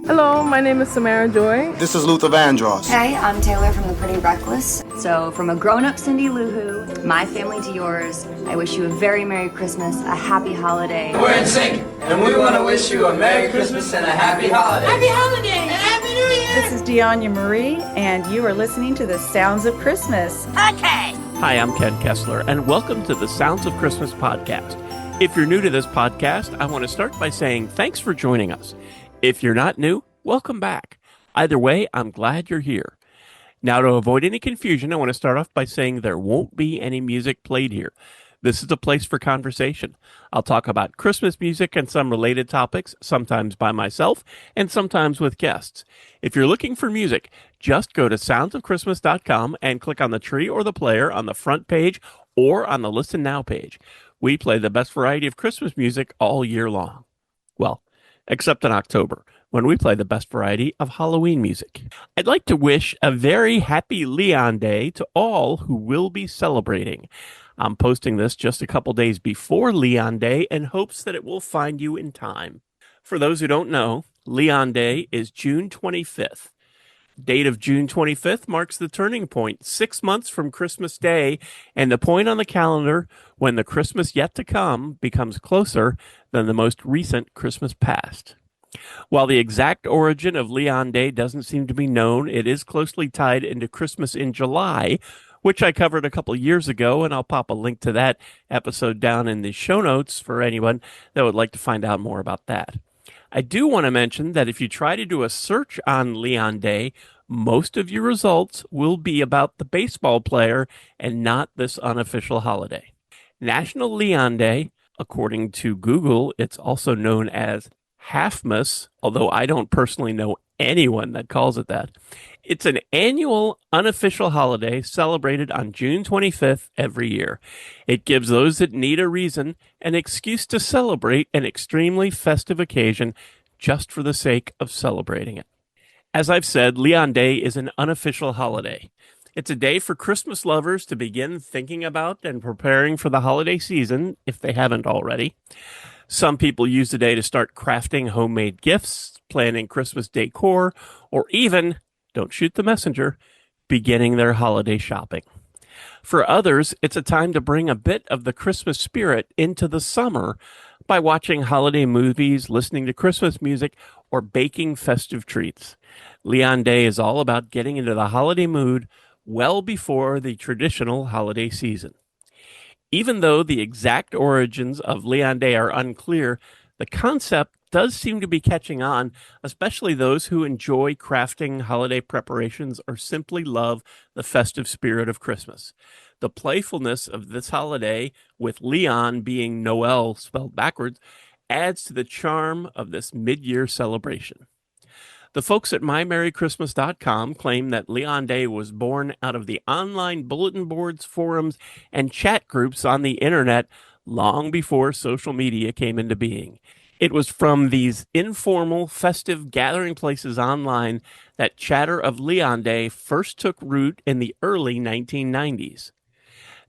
Hello, my name is Samara Joy. This is Luther Vandross. Hey, I'm Taylor from The Pretty Reckless. So, from a grown-up Cindy Lou Who, my family to yours, I wish you a very Merry Christmas, a Happy Holiday. We're in sync, and we want to wish you a Merry Christmas and a Happy Holiday. Happy Holiday and Happy New Year! This is Deanya Marie, and you are listening to the Sounds of Christmas. Okay. Hi, I'm Ken Kessler, and welcome to the Sounds of Christmas podcast. If you're new to this podcast, I want to start by saying thanks for joining us. If you're not new, welcome back. Either way, I'm glad you're here. Now, to avoid any confusion, I want to start off by saying there won't be any music played here. This is a place for conversation. I'll talk about Christmas music and some related topics, sometimes by myself and sometimes with guests. If you're looking for music, just go to soundsofchristmas.com and click on the tree or the player on the front page or on the Listen Now page. We play the best variety of Christmas music all year long. Well, except in October, when we play the best variety of Halloween music. I'd like to wish a very happy Leon Day to all who will be celebrating. I'm posting this just a couple days before Leon Day in hopes that it will find you in time. For those who don't know, Leon Day is June 25th. Date of June 25th marks the turning point, 6 months from Christmas Day, and the point on the calendar when the Christmas yet to come becomes closer than the most recent Christmas past. While the exact origin of Leon Day doesn't seem to be known, it is closely tied into Christmas in July, which I covered a couple years ago, and I'll pop a link to that episode down in the show notes for anyone that would like to find out more about that. I do want to mention that if you try to do a search on Leon Day, most of your results will be about the baseball player and not this unofficial holiday. National Leon Day, according to Google, it's also known as Halfmas, although I don't personally know anyone that calls it that. It's an annual unofficial holiday celebrated on June 25th every year. It gives those that need a reason an excuse to celebrate an extremely festive occasion just for the sake of celebrating it. As I've said, Leon Day is an unofficial holiday. It's a day for Christmas lovers to begin thinking about and preparing for the holiday season, if they haven't already. Some people use the day to start crafting homemade gifts, planning Christmas decor, or even, don't shoot the messenger, beginning their holiday shopping. For others, it's a time to bring a bit of the Christmas spirit into the summer by watching holiday movies, listening to Christmas music, or baking festive treats. Leon Day is all about getting into the holiday mood well before the traditional holiday season. Even though the exact origins of Leon Day are unclear, the concept does seem to be catching on, especially those who enjoy crafting holiday preparations or simply love the festive spirit of Christmas. The playfulness of this holiday, with Leon being Noel spelled backwards, adds to the charm of this mid-year celebration. The folks at mymerrychristmas.com claim that Leon Day was born out of the online bulletin boards, forums, and chat groups on the internet long before social media came into being. It was from these informal, festive gathering places online that chatter of Leon Day first took root in the early 1990s.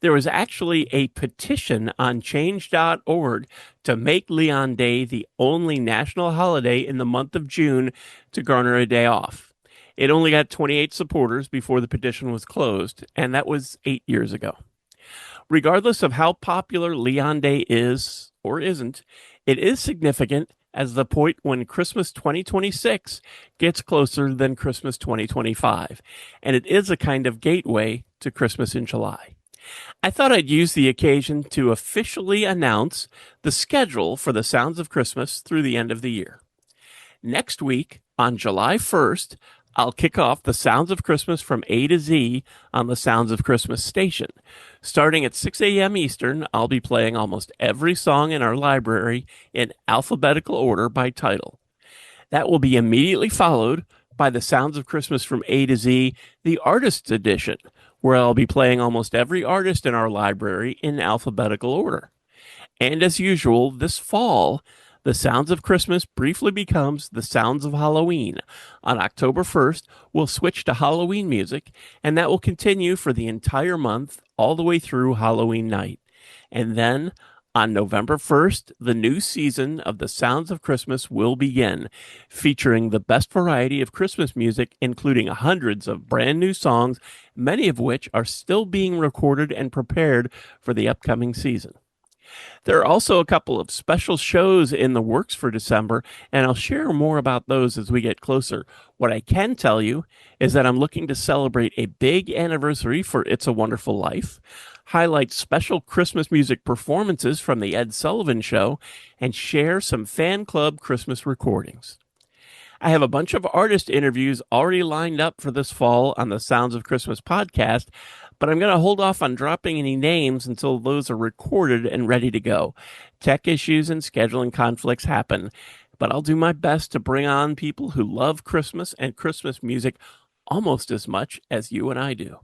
There was actually a petition on change.org to make Leon Day the only national holiday in the month of June to garner a day off. It only got 28 supporters before the petition was closed, and that was 8 years ago. Regardless of how popular Leon Day is or isn't, it is significant as the point when Christmas 2026 gets closer than Christmas 2025, and it is a kind of gateway to Christmas in July. I thought I'd use the occasion to officially announce the schedule for the Sounds of Christmas through the end of the year. Next week, on July 1st, I'll kick off the Sounds of Christmas from A to Z on the Sounds of Christmas station. Starting at 6 a.m. Eastern, I'll be playing almost every song in our library in alphabetical order by title. That will be immediately followed by the Sounds of Christmas from A to Z, the Artist's Edition, where I'll be playing almost every artist in our library in alphabetical order. And as usual, this fall, the Sounds of Christmas briefly becomes the Sounds of Halloween. On October 1st, we'll switch to Halloween music, and that will continue for the entire month all the way through Halloween night. And then On November 1st, the new season of The Sounds of Christmas will begin, featuring the best variety of Christmas music, including hundreds of brand new songs, many of which are still being recorded and prepared for the upcoming season. There are also a couple of special shows in the works for December, and I'll share more about those as we get closer. What I can tell you is that I'm looking to celebrate a big anniversary for It's a Wonderful Life, highlight special Christmas music performances from The Ed Sullivan Show, and share some fan club Christmas recordings. I have a bunch of artist interviews already lined up for this fall on the Sounds of Christmas podcast, but I'm going to hold off on dropping any names until those are recorded and ready to go. Tech issues and scheduling conflicts happen, but I'll do my best to bring on people who love Christmas and Christmas music almost as much as you and I do.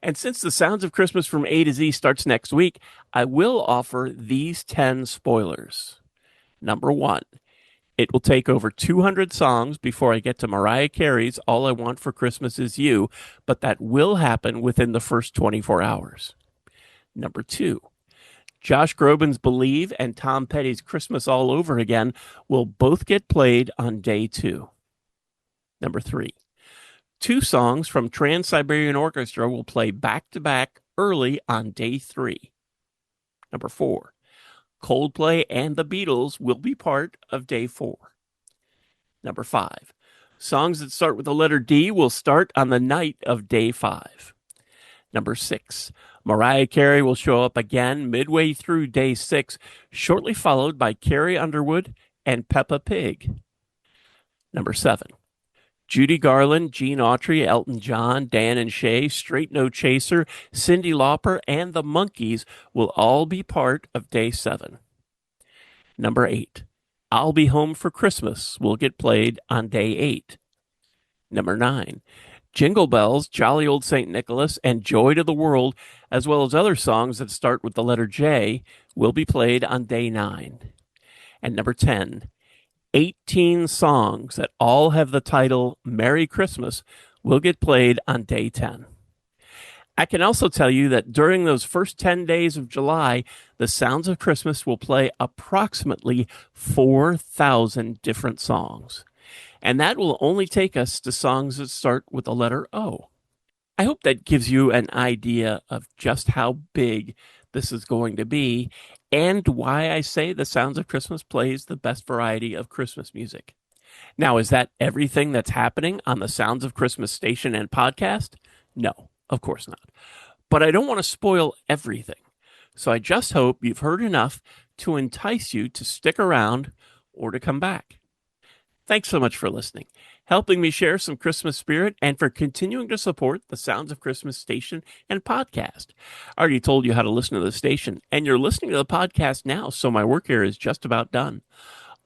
And since the Sounds of Christmas from A to Z starts next week, I will offer these 10 spoilers. Number 1. It will take over 200 songs before I get to Mariah Carey's All I Want for Christmas Is You, but that will happen within the first 24 hours. Number 2, Josh Groban's Believe and Tom Petty's Christmas All Over Again will both get played on day 2. Number 3, 2 songs from Trans-Siberian Orchestra will play back-to-back early on day 3. Number 4, Coldplay and the Beatles will be part of day 4. Number 5, songs that start with the letter D will start on the night of day 5. Number 6, Mariah Carey will show up again midway through day 6, shortly followed by Carrie Underwood and Peppa Pig. Number 7, Judy Garland, Gene Autry, Elton John, Dan and Shay, Straight No Chaser, Cyndi Lauper, and the Monkees will all be part of day 7. Number 8, I'll Be Home for Christmas will get played on day 8. Number 9, Jingle Bells, Jolly Old St. Nicholas, and Joy to the World, as well as other songs that start with the letter J, will be played on day 9. And number 10, 18 songs that all have the title Merry Christmas will get played on day 10. I can also tell you that during those first 10 days of July, the Sounds of Christmas will play approximately 4,000 different songs. And that will only take us to songs that start with the letter O. I hope that gives you an idea of just how big this is going to be and why I say the Sounds of Christmas plays the best variety of Christmas music. Now, is that everything that's happening on the Sounds of Christmas station and podcast? No, of course not. But I don't want to spoil everything. So I just hope you've heard enough to entice you to stick around or to come back. Thanks so much for listening, helping me share some Christmas spirit, and for continuing to support the Sounds of Christmas station and podcast. I already told you how to listen to the station, and you're listening to the podcast now, so my work here is just about done.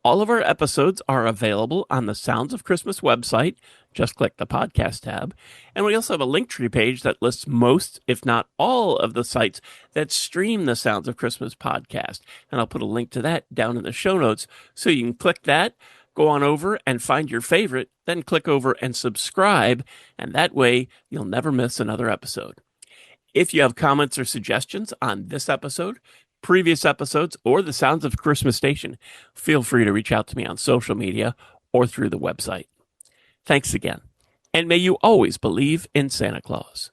All of our episodes are available on the Sounds of Christmas website. Just click the podcast tab. And we also have a Linktree page that lists most, if not all, of the sites that stream the Sounds of Christmas podcast. And I'll put a link to that down in the show notes, so you can click that, go on over and find your favorite, then click over and subscribe, and that way you'll never miss another episode. If you have comments or suggestions on this episode, previous episodes, or the Sounds of Christmas station, feel free to reach out to me on social media or through the website. Thanks again, and may you always believe in Santa Claus.